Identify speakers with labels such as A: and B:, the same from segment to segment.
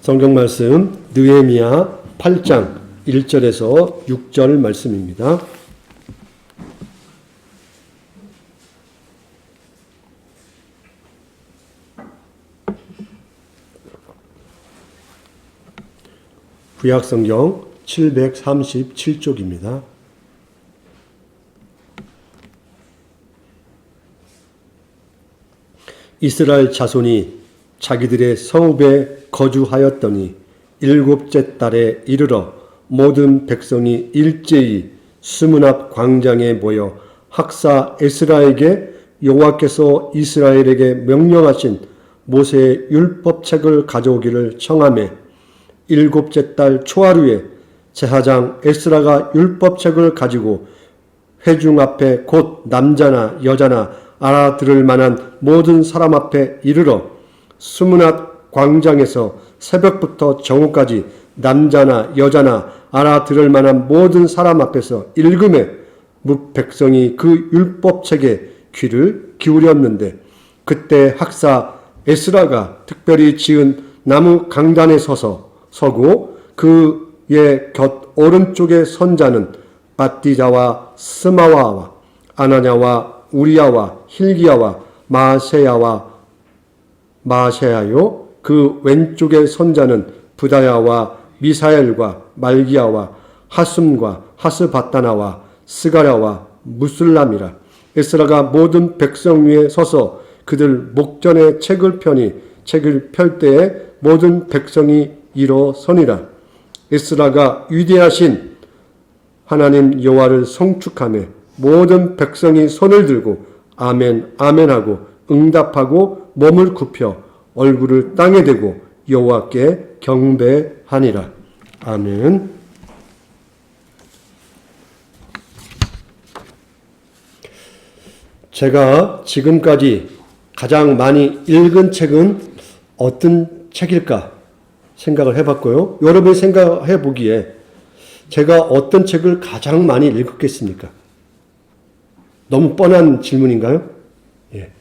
A: 성경 말씀 느헤미야 8장 1절에서 6절 말씀입니다. 구약성경 737쪽입니다. 이스라엘 자손이 자기들의 성읍에 거주하였더니 일곱째 달에 이르러 모든 백성이 일제히 수문 앞 광장에 모여 학사 에스라에게 여호와께서 이스라엘에게 명령하신 모세의 율법책을 가져오기를 청하매 일곱째 달 초하루에 제사장 에스라가 율법책을 가지고 회중 앞에 곧 남자나 여자나 알아들을 만한 모든 사람 앞에 이르러 수문 앞 광장에서 새벽부터 정오까지 남자나 여자나 알아들을 만한 모든 사람 앞에서 읽음에 백성이 그 율법책에 귀를 기울였는데 그때 학사 에스라가 특별히 지은 나무 강단에 서고 그의 곁 오른쪽에 선 자는 바띠자와 스마와와 아나냐와 우리야와 힐기야와 마세야요 그 왼쪽에 선 자는 부다야와 미사엘과 말기야와 하숨과 하스바다나와 스가랴와 무술람이라. 에스라가 모든 백성 위에 서서 그들 목전에 책을 펴니 책을 펼 때에 모든 백성이 일어서니라. 에스라가 위대하신 하나님 여호와를 송축하며 모든 백성이 손을 들고 아멘 아멘 하고 응답하고 몸을 굽혀 얼굴을 땅에 대고 여호와께 경배하니라. 아멘. 제가 지금까지 가장 많이 읽은 책은 어떤 책일까 생각을 해봤고요. 여러분이 생각해 보기에 제가 어떤 책을 가장 많이 읽었겠습니까? 너무 뻔한 질문인가요? 예.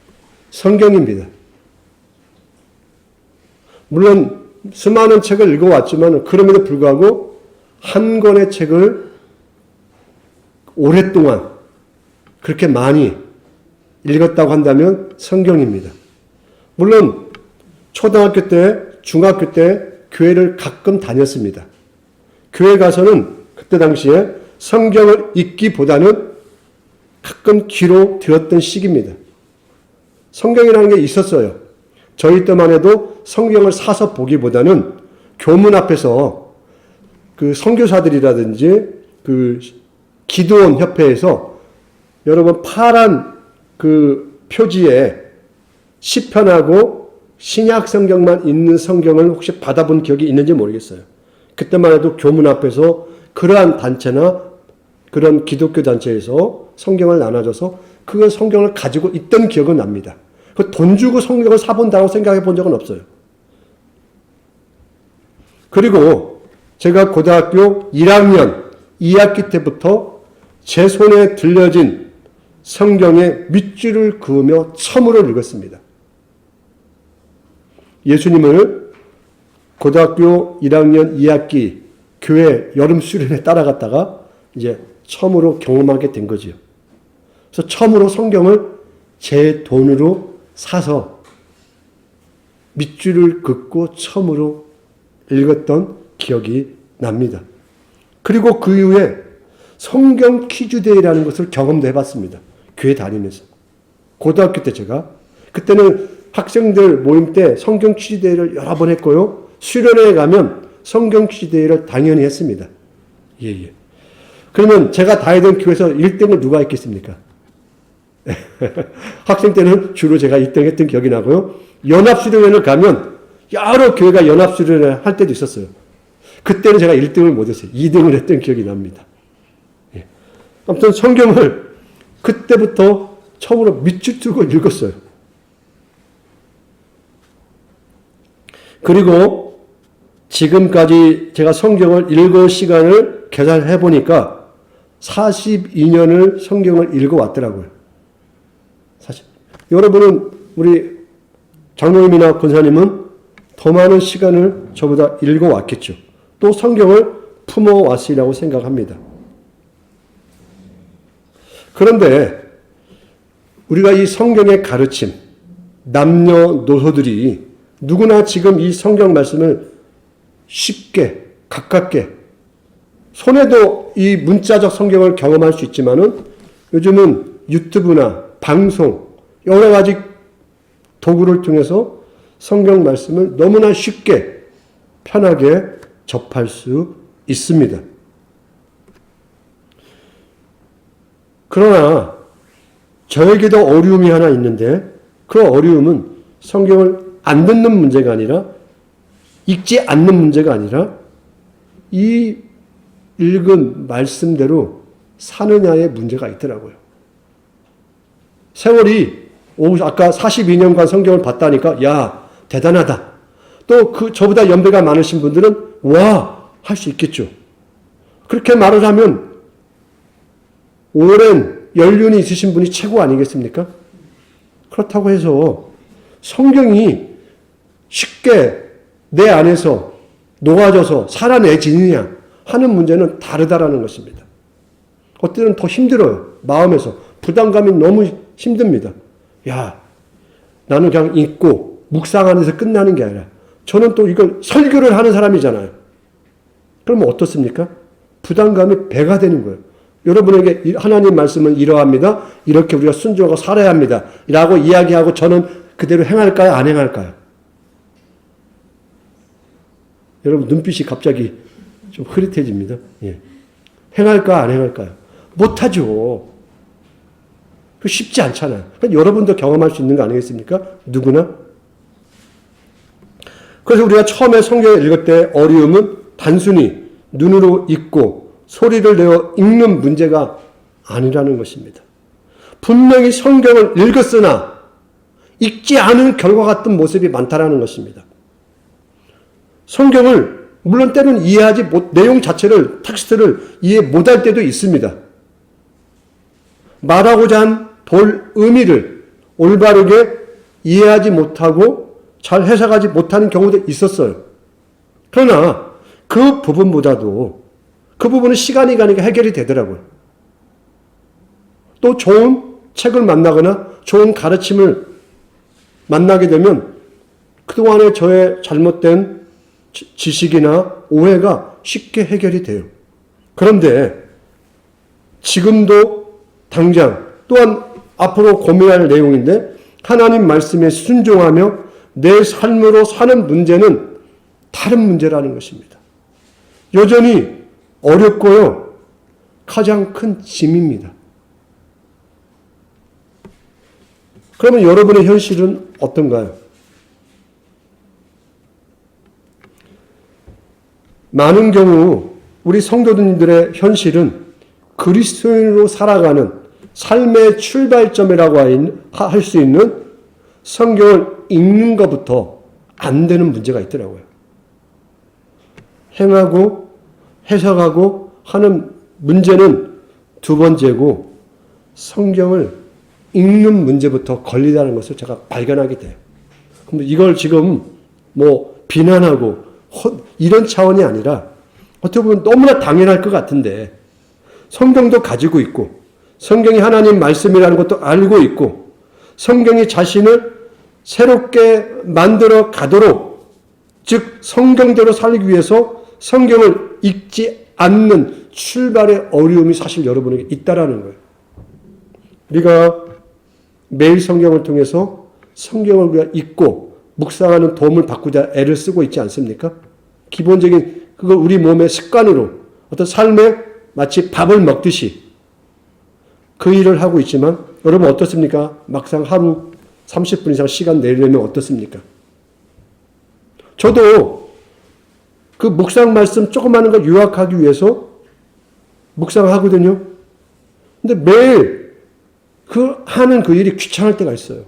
A: 성경입니다. 물론 수많은 책을 읽어왔지만 그럼에도 불구하고 한 권의 책을 오랫동안 그렇게 많이 읽었다고 한다면 성경입니다. 물론 초등학교 때, 중학교 때 교회를 가끔 다녔습니다. 교회 가서는 그때 당시에 성경을 읽기보다는 가끔 귀로 들었던 시기입니다. 성경이라는 게 있었어요. 저희 때만 해도 성경을 사서 보기보다는 교문 앞에서 그 선교사들이라든지 그 기도원 협회에서 여러분 파란 그 표지에 시편하고 신약 성경만 있는 성경을 혹시 받아본 기억이 있는지 모르겠어요. 그때만 해도 교문 앞에서 그러한 단체나 그런 기독교 단체에서 성경을 나눠줘서 그 성경을 가지고 있던 기억은 납니다. 그 돈 주고 성경을 사본다고 생각해 본 적은 없어요. 그리고 제가 고등학교 1학년 2학기 때부터 제 손에 들려진 성경의 밑줄을 그으며 처음으로 읽었습니다. 예수님을 고등학교 1학년 2학기 교회 여름 수련회 따라갔다가 이제 처음으로 경험하게 된 거지요. 그래서 처음으로 성경을 제 돈으로 사서 밑줄을 긋고 처음으로 읽었던 기억이 납니다. 그리고 그 이후에 성경 퀴즈데이라는 것을 경험도 해봤습니다. 교회 다니면서. 고등학교 때 제가 그때는 학생들 모임 때 성경 퀴즈데이를 여러 번 했고요. 수련회에 가면 성경 퀴즈데이를 당연히 했습니다. 예. 그러면 제가 다니던 교회에서 1등을 누가 했겠습니까? 학생 때는 주로 제가 1등 했던 기억이 나고요. 연합수련회를 가면 여러 교회가 연합수련회 할 때도 있었어요. 그때는 제가 1등을 못했어요. 2등을 했던 기억이 납니다. 예. 아무튼 성경을 그때부터 처음으로 밑줄 두고 읽었어요. 그리고 지금까지 제가 성경을 읽을 시간을 계산해 보니까 42년을 성경을 읽어왔더라고요. 사실 여러분은 우리 장로님이나 권사님은 더 많은 시간을 저보다 읽어왔겠죠. 또 성경을 품어왔으리라고 생각합니다. 그런데 우리가 이 성경의 가르침, 남녀노소들이 누구나 지금 이 성경 말씀을 쉽게, 가깝게, 손에도 이 문자적 성경을 경험할 수 있지만은 요즘은 유튜브나 방송, 여러 가지 도구를 통해서 성경 말씀을 너무나 쉽게, 편하게 접할 수 있습니다. 그러나 저에게도 어려움이 하나 있는데 그 어려움은 성경을 안 듣는 문제가 아니라 읽지 않는 문제가 아니라 이 읽은 말씀대로 사느냐의 문제가 있더라고요. 세월이 아까 42년간 성경을 봤다니까 야 대단하다. 또 저보다 연배가 많으신 분들은 와 할 수 있겠죠. 그렇게 말을 하면 오랜 연륜이 있으신 분이 최고 아니겠습니까? 그렇다고 해서 성경이 쉽게 내 안에서 녹아져서 살아내지느냐 하는 문제는 다르다라는 것입니다. 어때는 더 힘들어요. 마음에서. 부담감이 너무 힘듭니다. 야, 나는 그냥 읽고 묵상 안에서 끝나는 게 아니라 저는 또 이걸 설교를 하는 사람이잖아요. 그러면 어떻습니까? 부담감이 배가 되는 거예요. 여러분에게 하나님 말씀은 이러합니다. 이렇게 우리가 순종하고 살아야 합니다. 라고 이야기하고 저는 그대로 행할까요? 안 행할까요? 여러분 눈빛이 갑자기 좀 흐릿해집니다. 예. 행할까? 안 행할까요? 못하죠. 쉽지 않잖아요. 여러분도 경험할 수 있는 거 아니겠습니까? 누구나. 그래서 우리가 처음에 성경을 읽을 때 어려움은 단순히 눈으로 읽고 소리를 내어 읽는 문제가 아니라는 것입니다. 분명히 성경을 읽었으나 읽지 않은 결과 같은 모습이 많다라는 것입니다. 성경을 물론 때로는 내용 자체를 텍스트를 이해 못할 때도 있습니다. 말하고자 한 볼 의미를 올바르게 이해하지 못하고 잘 해석하지 못하는 경우도 있었어요. 그러나 그 부분보다도 그 부분은 시간이 가니까 해결이 되더라고요. 또 좋은 책을 만나거나 좋은 가르침을 만나게 되면 그동안의 저의 잘못된 지식이나 오해가 쉽게 해결이 돼요. 그런데 지금도 당장 또한 앞으로 고민할 내용인데 하나님 말씀에 순종하며 내 삶으로 사는 문제는 다른 문제라는 것입니다. 여전히 어렵고요. 가장 큰 짐입니다. 그러면 여러분의 현실은 어떤가요? 많은 경우 우리 성도들의 현실은 그리스도인으로 살아가는 삶의 출발점이라고 할 수 있는 성경을 읽는 것부터 안 되는 문제가 있더라고요. 행하고 해석하고 하는 문제는 두 번째고 성경을 읽는 문제부터 걸리다는 것을 제가 발견하게 돼요. 근데 이걸 지금 비난하고 이런 차원이 아니라 어떻게 보면 너무나 당연할 것 같은데 성경도 가지고 있고 성경이 하나님 말씀이라는 것도 알고 있고 성경이 자신을 새롭게 만들어 가도록 즉 성경대로 살기 위해서 성경을 읽지 않는 출발의 어려움이 사실 여러분에게 있다라는 거예요. 우리가 매일 성경을 통해서 성경을 우리가 읽고 묵상하는 도움을 받고자 애를 쓰고 있지 않습니까? 기본적인 그걸 우리 몸의 습관으로 어떤 삶에 마치 밥을 먹듯이 그 일을 하고 있지만 여러분 어떻습니까? 막상 하루 30분 이상 시간 내려면 어떻습니까? 저도 그 묵상 말씀 조그마한 걸 요약하기 위해서 묵상하거든요. 근데 매일 하는 그 일이 귀찮을 때가 있어요.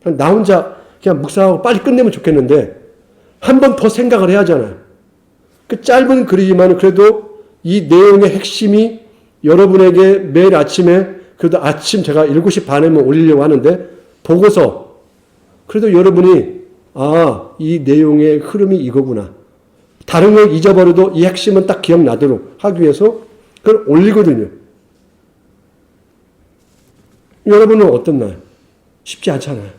A: 나 혼자 그냥 묵상하고 빨리 끝내면 좋겠는데 한 번 더 생각을 해야 하잖아요. 그 짧은 글이지만 그래도 이 내용의 핵심이 여러분에게 매일 아침에 그래도 아침 제가 7시 반에만 올리려고 하는데 보고서 그래도 여러분이 아, 이 내용의 흐름이 이거구나. 다른 걸 잊어버려도 이 핵심은 딱 기억나도록 하기 위해서 그걸 올리거든요. 여러분은 어떻나요? 쉽지 않잖아요.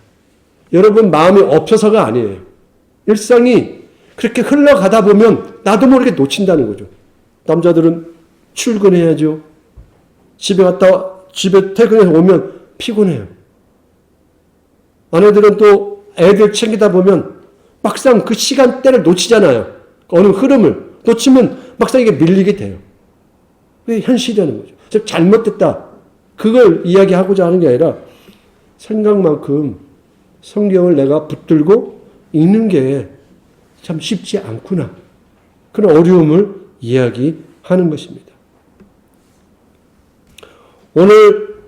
A: 여러분 마음이 없어서가 아니에요. 일상이 그렇게 흘러가다 보면 나도 모르게 놓친다는 거죠. 남자들은 출근해야죠. 집에 퇴근해서 오면 피곤해요. 아내들은 또 애들 챙기다 보면 막상 그 시간대를 놓치잖아요. 어느 흐름을 놓치면 막상 이게 밀리게 돼요. 그게 현실이라는 거죠. 즉 잘못됐다. 그걸 이야기하고자 하는 게 아니라 생각만큼 성경을 내가 붙들고 읽는 게 참 쉽지 않구나. 그런 어려움을 이야기하는 것입니다. 오늘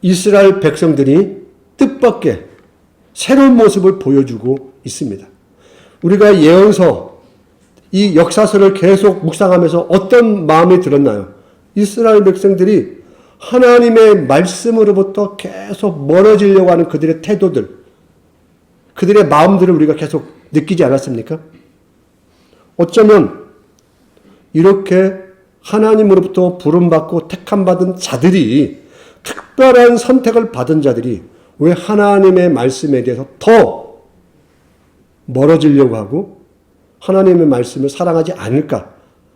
A: 이스라엘 백성들이 뜻밖의 새로운 모습을 보여주고 있습니다. 우리가 예언서, 이 역사서를 계속 묵상하면서 어떤 마음이 들었나요? 이스라엘 백성들이 하나님의 말씀으로부터 계속 멀어지려고 하는 그들의 태도들, 그들의 마음들을 우리가 계속 느끼지 않았습니까? 어쩌면 이렇게 하나님으로부터 부름받고 택함받은 자들이, 특별한 선택을 받은 자들이 왜 하나님의 말씀에 대해서 더 멀어지려고 하고 하나님의 말씀을 사랑하지 않을까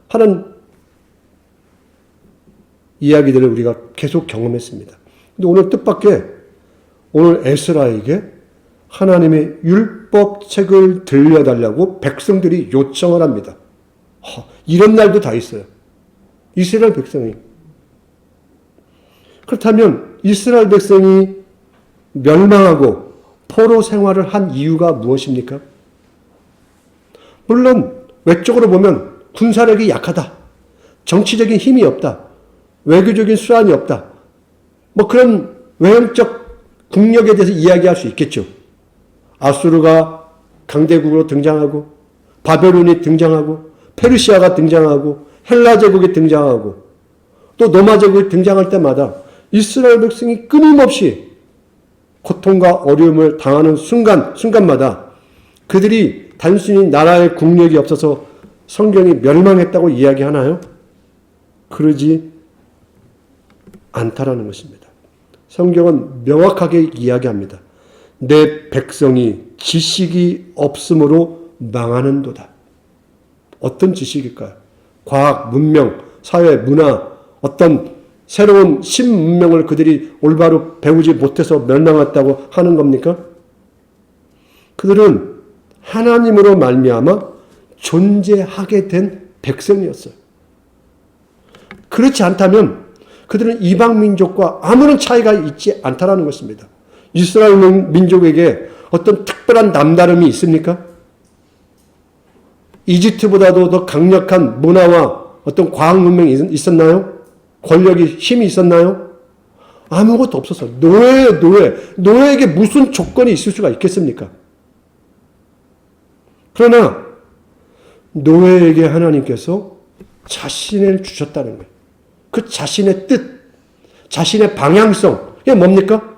A: 하는 이야기들을 우리가 계속 경험했습니다. 근데 오늘 뜻밖의 오늘 에스라에게 하나님의 율법책을 들려달라고 백성들이 요청을 합니다. 이런 날도 다 있어요. 이스라엘 백성이. 그렇다면 이스라엘 백성이 멸망하고 포로 생활을 한 이유가 무엇입니까? 물론 외적으로 보면 군사력이 약하다. 정치적인 힘이 없다. 외교적인 수완이 없다. 뭐 그런 외형적 국력에 대해서 이야기할 수 있겠죠. 아수르가 강대국으로 등장하고 바벨론이 등장하고 페르시아가 등장하고 헬라 제국이 등장하고 또 로마 제국이 등장할 때마다 이스라엘 백성이 끊임없이 고통과 어려움을 당하는 순간마다 그들이 단순히 나라의 국력이 없어서 성경이 멸망했다고 이야기하나요? 그러지 않다라는 것입니다. 성경은 명확하게 이야기합니다. 내 백성이 지식이 없으므로 망하는도다. 어떤 지식일까요? 과학, 문명, 사회, 문화, 어떤 새로운 신문명을 그들이 올바로 배우지 못해서 멸망했다고 하는 겁니까? 그들은 하나님으로 말미암아 존재하게 된 백성이었어요. 그렇지 않다면 그들은 이방 민족과 아무런 차이가 있지 않다라는 것입니다. 이스라엘 민족에게 어떤 특별한 남다름이 있습니까? 이집트보다도 더 강력한 문화와 어떤 과학 문명이 있었나요? 권력이, 힘이 있었나요? 아무것도 없었어요. 노예에게 무슨 조건이 있을 수가 있겠습니까? 그러나 노예에게 하나님께서 자신을 주셨다는 거예요. 그 자신의 뜻, 자신의 방향성, 이게 뭡니까?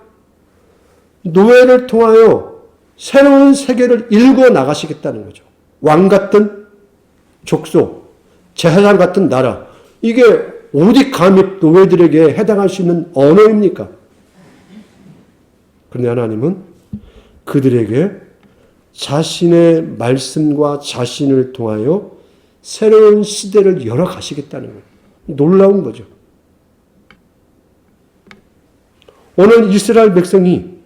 A: 노예를 통하여 새로운 세계를 일궈 나가시겠다는 거죠. 왕 같은 족속, 제사장 같은 나라, 이게 어디 감히 노예들에게 해당할 수 있는 언어입니까? 그런데 하나님은 그들에게 자신의 말씀과 자신을 통하여 새로운 시대를 열어가시겠다는 거예요. 놀라운 거죠. 오늘 이스라엘 백성이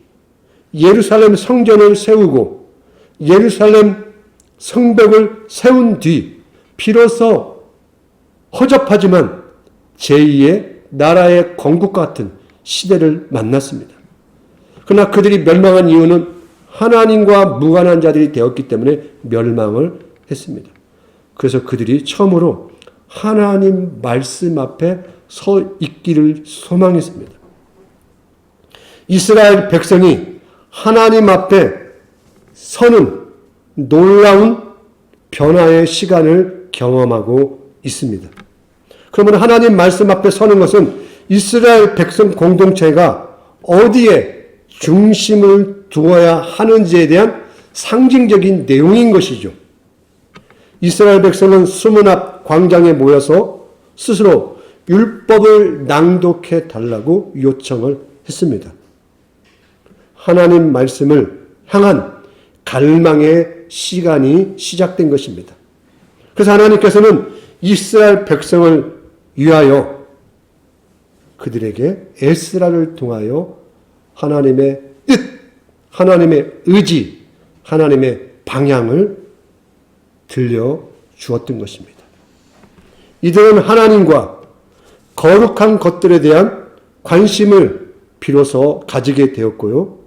A: 예루살렘 성전을 세우고 예루살렘 성벽을 세운 뒤 비로소 허접하지만 제2의 나라의 건국 같은 시대를 만났습니다. 그러나 그들이 멸망한 이유는 하나님과 무관한 자들이 되었기 때문에 멸망을 했습니다. 그래서 그들이 처음으로 하나님 말씀 앞에 서 있기를 소망했습니다. 이스라엘 백성이 하나님 앞에 서는 놀라운 변화의 시간을 경험하고 있습니다. 그러면 하나님 말씀 앞에 서는 것은 이스라엘 백성 공동체가 어디에 중심을 두어야 하는지에 대한 상징적인 내용인 것이죠. 이스라엘 백성은 수문 앞 광장에 모여서 스스로 율법을 낭독해 달라고 요청을 했습니다. 하나님 말씀을 향한 갈망의 시간이 시작된 것입니다. 그래서 하나님께서는 이스라엘 백성을 위하여 그들에게 에스라를 통하여 하나님의 뜻, 하나님의 의지, 하나님의 방향을 들려주었던 것입니다. 이들은 하나님과 거룩한 것들에 대한 관심을 비로소 가지게 되었고요.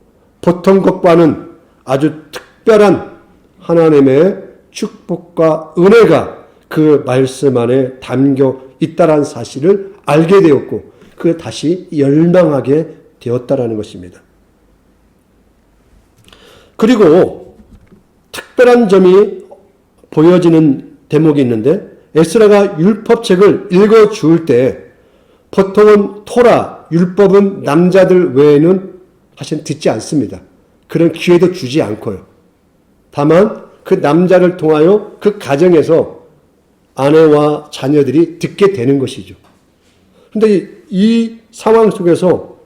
A: 보통 것과는 아주 특별한 하나님의 축복과 은혜가 그 말씀 안에 담겨 있다는 사실을 알게 되었고, 그 다시 열망하게 되었다라는 것입니다. 그리고 특별한 점이 보여지는 대목이 있는데, 에스라가 율법책을 읽어줄 때 보통은 토라, 율법은 남자들 외에는 사실 듣지 않습니다. 그런 기회도 주지 않고요. 다만 그 남자를 통하여 그 가정에서 아내와 자녀들이 듣게 되는 것이죠. 그런데 이 상황 속에서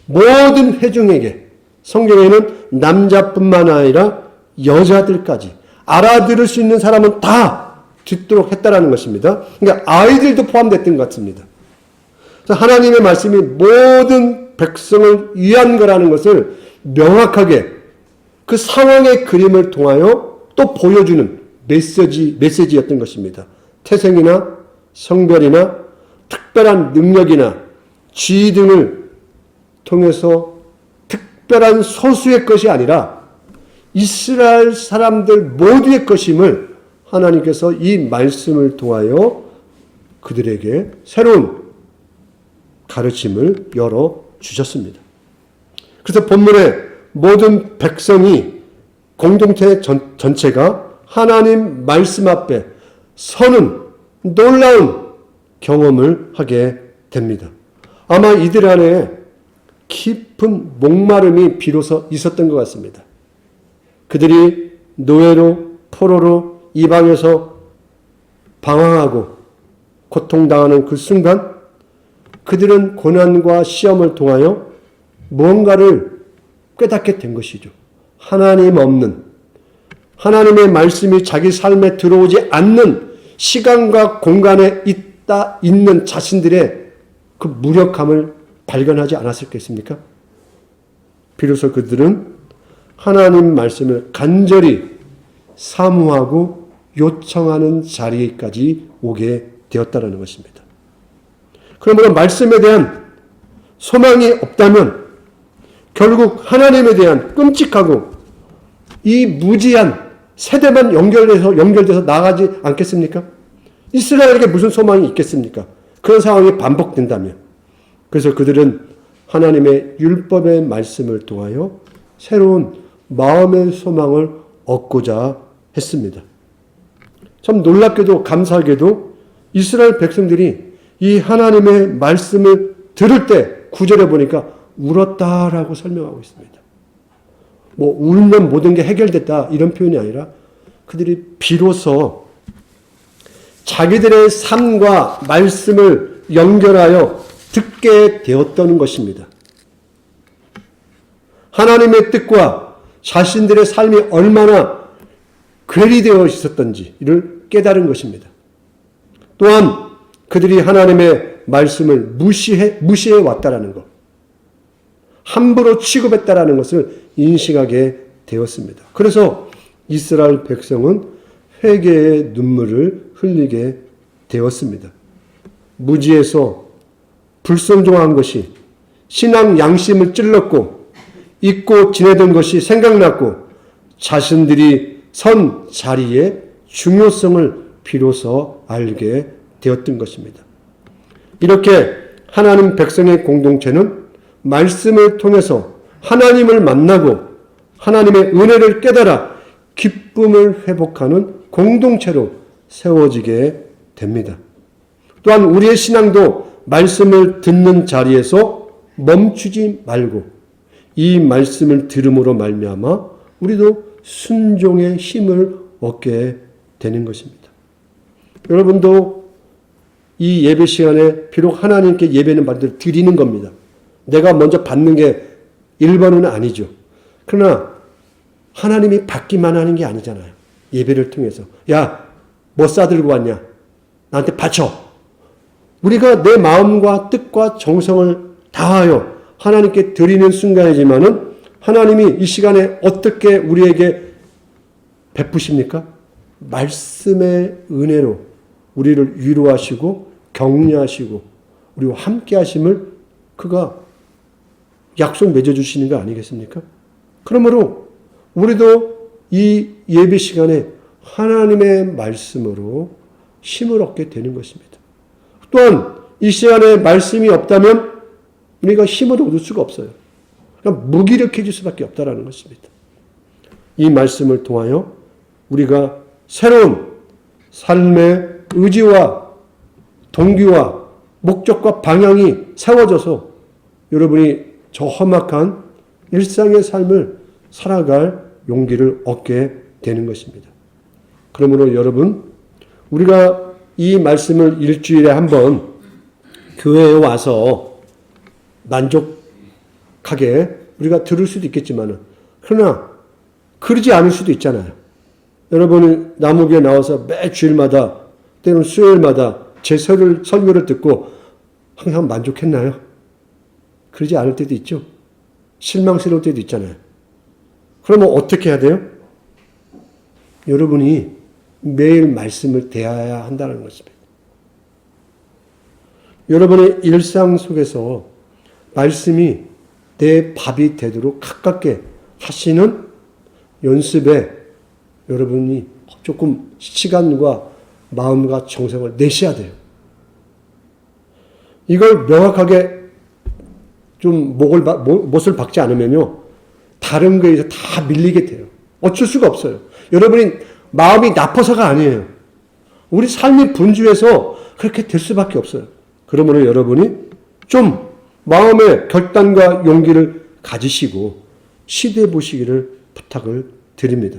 A: 모든 회중에게 성경에는 남자뿐만 아니라 여자들까지 알아들을 수 있는 사람은 다 듣도록 했다라는 것입니다. 그러니까 아이들도 포함됐던 것 같습니다. 하나님의 말씀이 모든 백성을 위한 거라는 것을 명확하게 그 상황의 그림을 통하여 또 보여주는 메시지였던 것입니다. 태생이나 성별이나 특별한 능력이나 지위 등을 통해서 특별한 소수의 것이 아니라 이스라엘 사람들 모두의 것임을 하나님께서 이 말씀을 통하여 그들에게 새로운 가르침을 열어주셨습니다. 그래서 본문에 모든 백성이 공동체 전체가 하나님 말씀 앞에 서는 놀라운 경험을 하게 됩니다. 아마 이들 안에 깊은 목마름이 비로소 있었던 것 같습니다. 그들이 노예로 포로로 이방에서 방황하고 고통당하는 그 순간 그들은 고난과 시험을 통하여 무언가를 깨닫게 된 것이죠. 하나님 없는, 하나님의 말씀이 자기 삶에 들어오지 않는 시간과 공간에 있는 자신들의 그 무력함을 발견하지 않았을겠습니까? 비로소 그들은 하나님 말씀을 간절히 사모하고 요청하는 자리까지 오게 되었다는 것입니다. 그러므로 말씀에 대한 소망이 없다면 결국 하나님에 대한 끔찍하고 이 무지한 세대만 연결돼서 나가지 않겠습니까? 이스라엘에게 무슨 소망이 있겠습니까? 그런 상황이 반복된다면. 그래서 그들은 하나님의 율법의 말씀을 통하여 새로운 마음의 소망을 얻고자 했습니다. 참 놀랍게도 감사하게도 이스라엘 백성들이 이 하나님의 말씀을 들을 때 9절에 보니까 울었다라고 설명하고 있습니다. 뭐 울면 모든 게 해결됐다 이런 표현이 아니라 그들이 비로소 자기들의 삶과 말씀을 연결하여 듣게 되었다는 것입니다. 하나님의 뜻과 자신들의 삶이 얼마나 괴리되어 있었던지를 깨달은 것입니다. 또한 그들이 하나님의 말씀을 무시해 왔다라는 것, 함부로 취급했다라는 것을 인식하게 되었습니다. 그래서 이스라엘 백성은 회개의 눈물을 흘리게 되었습니다. 무지에서 불순종한 것이 신앙 양심을 찔렀고 잊고 지내던 것이 생각났고 자신들이 선 자리의 중요성을 비로소 알게 되었던 것입니다. 이렇게 하나님 백성의 공동체는 말씀을 통해서 하나님을 만나고 하나님의 은혜를 깨달아 기쁨을 회복하는 공동체로 세워지게 됩니다. 또한 우리의 신앙도 말씀을 듣는 자리에서 멈추지 말고 이 말씀을 들음으로 말미암아 우리도 순종의 힘을 얻게 되는 것입니다. 여러분도 이 예배 시간에 비록 하나님께 예배는 반드시 드리는 겁니다. 내가 먼저 받는 게 1번은 아니죠. 그러나 하나님이 받기만 하는 게 아니잖아요. 예배를 통해서. 야, 뭐 싸들고 왔냐? 나한테 바쳐. 우리가 내 마음과 뜻과 정성을 다하여 하나님께 드리는 순간이지만은 하나님이 이 시간에 어떻게 우리에게 베푸십니까? 말씀의 은혜로 우리를 위로하시고 격려하시고 우리와 함께 하심을 그가 약속 맺어주시는 거 아니겠습니까? 그러므로 우리도 이 예배 시간에 하나님의 말씀으로 힘을 얻게 되는 것입니다. 또한 이 시간에 말씀이 없다면 우리가 힘을 얻을 수가 없어요. 그냥 무기력해질 수밖에 없다는 것입니다. 이 말씀을 통하여 우리가 새로운 삶의 의지와 동기와 목적과 방향이 세워져서 여러분이 저 험악한 일상의 삶을 살아갈 용기를 얻게 되는 것입니다. 그러므로 여러분, 우리가 이 말씀을 일주일에 한 번 교회에 와서 만족하게 우리가 들을 수도 있겠지만, 그러나 그러지 않을 수도 있잖아요. 여러분이 나무교에 나와서 매 주일마다 때로는 수요일마다 제 설교를 듣고 항상 만족했나요? 그러지 않을 때도 있죠. 실망스러울 때도 있잖아요. 그러면 어떻게 해야 돼요? 여러분이 매일 말씀을 대해야 한다는 것입니다. 여러분의 일상 속에서 말씀이 내 밥이 되도록 가깝게 하시는 연습에 여러분이 조금 시간과 마음과 정성을 내셔야 돼요. 이걸 명확하게 좀 못을 박지 않으면요, 다른 거에서 다 밀리게 돼요. 어쩔 수가 없어요. 여러분이 마음이 나빠서가 아니에요. 우리 삶이 분주해서 그렇게 될 수밖에 없어요. 그러므로 여러분이 좀 마음의 결단과 용기를 가지시고 시도해 보시기를 부탁을 드립니다.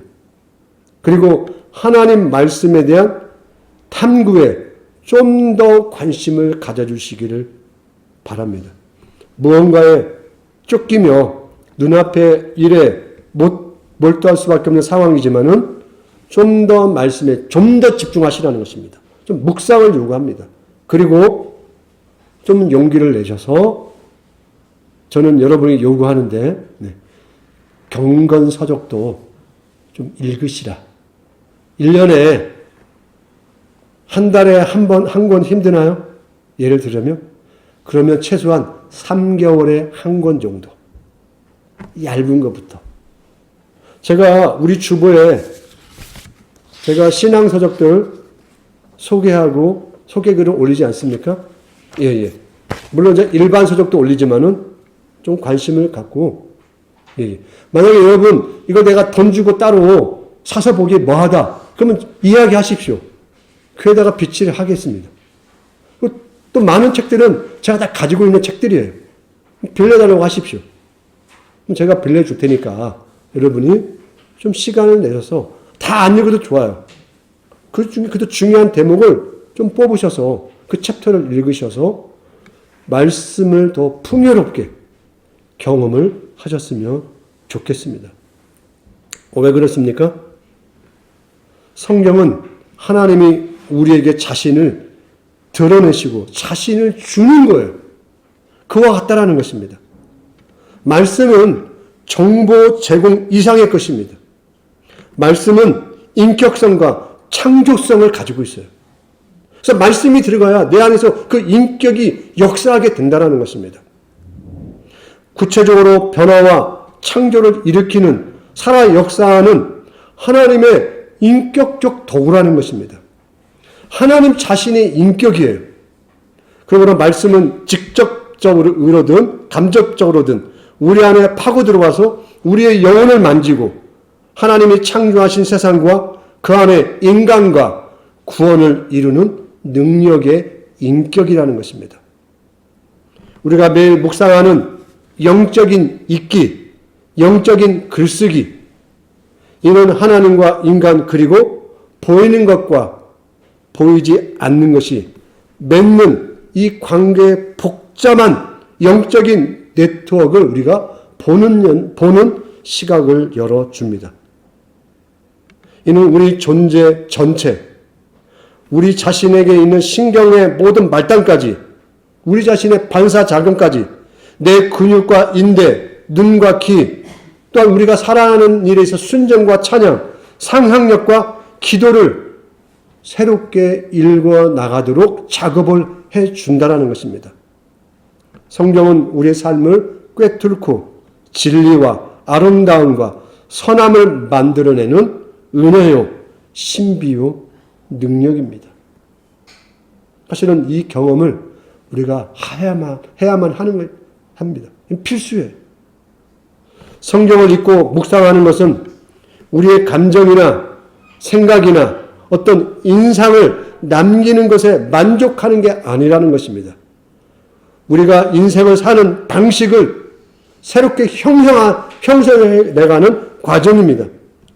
A: 그리고 하나님 말씀에 대한 탐구에 좀 더 관심을 가져주시기를 바랍니다. 무언가에 쫓기며 눈앞의 일에 몰두할 수밖에 없는 상황이지만은 좀 더 말씀에 좀 더 집중하시라는 것입니다. 좀 묵상을 요구합니다. 그리고 좀 용기를 내셔서 저는 여러분이 요구하는데 경건서적도 좀 읽으시라. 1년에 한 달에 한 권 힘드나요? 예를 들자면 그러면 최소한 3개월에 한 권 정도. 얇은 것부터. 제가 우리 주보에 제가 신앙서적들 소개하고 소개글을 올리지 않습니까? 예. 물론 이제 일반 서적도 올리지만은 좀 관심을 갖고, 예. 만약에 여러분, 이거 내가 돈 주고 따로 사서 보기에 뭐하다. 그러면 이야기 하십시오. 그에다가 비치를 하겠습니다. 또 많은 책들은 제가 다 가지고 있는 책들이에요. 빌려달라고 하십시오. 제가 빌려줄 테니까 여러분이 좀 시간을 내셔서 다 안 읽어도 좋아요. 그 중에 그래도 중요한 대목을 좀 뽑으셔서 그 챕터를 읽으셔서 말씀을 더 풍요롭게 경험을 하셨으면 좋겠습니다. 왜 그렇습니까? 성경은 하나님이 우리에게 자신을 드러내시고 자신을 주는 거예요. 그와 같다라는 것입니다. 말씀은 정보 제공 이상의 것입니다. 말씀은 인격성과 창조성을 가지고 있어요. 그래서 말씀이 들어가야 내 안에서 그 인격이 역사하게 된다는 것입니다. 구체적으로 변화와 창조를 일으키는 살아 역사하는 하나님의 인격적 도구라는 것입니다. 하나님 자신의 인격이에요. 그러므로 말씀은 직접적으로든 감정적으로든 우리 안에 파고 들어와서 우리의 영혼을 만지고 하나님이 창조하신 세상과 그 안에 인간과 구원을 이루는 능력의 인격이라는 것입니다. 우리가 매일 묵상하는 영적인 읽기, 영적인 글쓰기, 이는 하나님과 인간 그리고 보이는 것과 보이지 않는 것이 맺는 이 관계의 복잡한 영적인 네트워크를 우리가 보는 시각을 열어줍니다. 이는 우리 존재 전체, 우리 자신에게 있는 신경의 모든 말단까지, 우리 자신의 반사작용까지, 내 근육과 인대, 눈과 귀, 또한 우리가 살아가는 일에 있어 순종과 찬양, 상상력과 기도를 새롭게 읽어 나가도록 작업을 해준다는 것입니다. 성경은 우리의 삶을 꿰뚫고 진리와 아름다움과 선함을 만들어내는 은혜요, 신비요, 능력입니다. 사실은 이 경험을 우리가 해야만 하는 합니다. 필수예요. 성경을 읽고 묵상하는 것은 우리의 감정이나 생각이나 어떤 인상을 남기는 것에 만족하는 게 아니라는 것입니다. 우리가 인생을 사는 방식을 새롭게 형성해 나가는 과정입니다.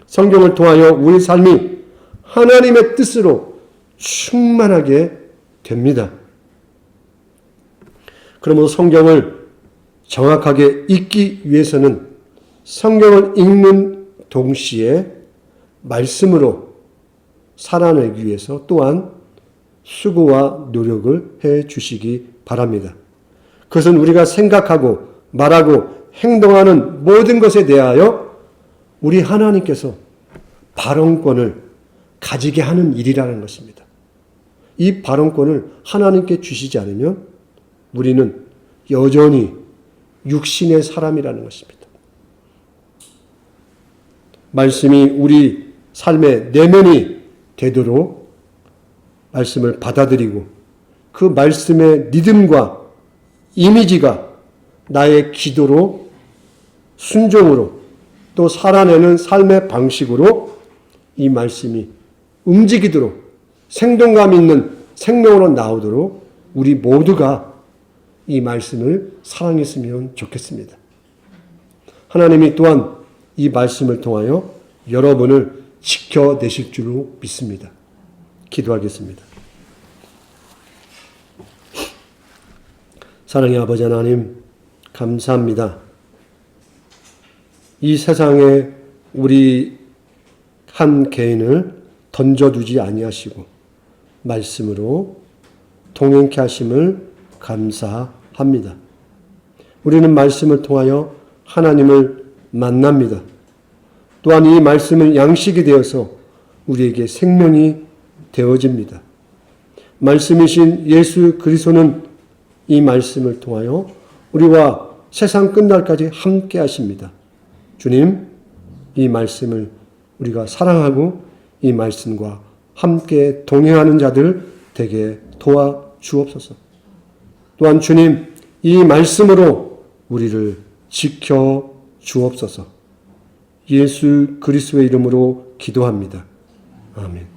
A: 성경을 통하여 우리 삶이 하나님의 뜻으로 충만하게 됩니다. 그러므로 성경을 정확하게 읽기 위해서는 성경을 읽는 동시에 말씀으로 살아내기 위해서 또한 수고와 노력을 해 주시기 바랍니다. 그것은 우리가 생각하고 말하고 행동하는 모든 것에 대하여 우리 하나님께서 발언권을 가지게 하는 일이라는 것입니다. 이 발언권을 하나님께 주시지 않으면 우리는 여전히 육신의 사람이라는 것입니다. 말씀이 우리 삶의 내면이 되도록 말씀을 받아들이고 그 말씀의 리듬과 이미지가 나의 기도로 순종으로 또 살아내는 삶의 방식으로 이 말씀이 움직이도록 생동감 있는 생명으로 나오도록 우리 모두가 이 말씀을 사랑했으면 좋겠습니다. 하나님이 또한 이 말씀을 통하여 여러분을 지켜내실 줄로 믿습니다. 기도하겠습니다. 사랑의 아버지 하나님, 감사합니다. 이 세상에 우리 한 개인을 던져두지 아니하시고 말씀으로 동행케 하심을 감사합니다. 우리는 말씀을 통하여 하나님을 만납니다. 또한 이 말씀은 양식이 되어서 우리에게 생명이 되어집니다. 말씀이신 예수 그리스도는 이 말씀을 통하여 우리와 세상 끝날까지 함께 하십니다. 주님, 이 말씀을 우리가 사랑하고 이 말씀과 함께 동행하는 자들 되게 도와주옵소서. 또한 주님, 이 말씀으로 우리를 지켜주옵소서. 예수 그리스도의 이름으로 기도합니다. 아멘.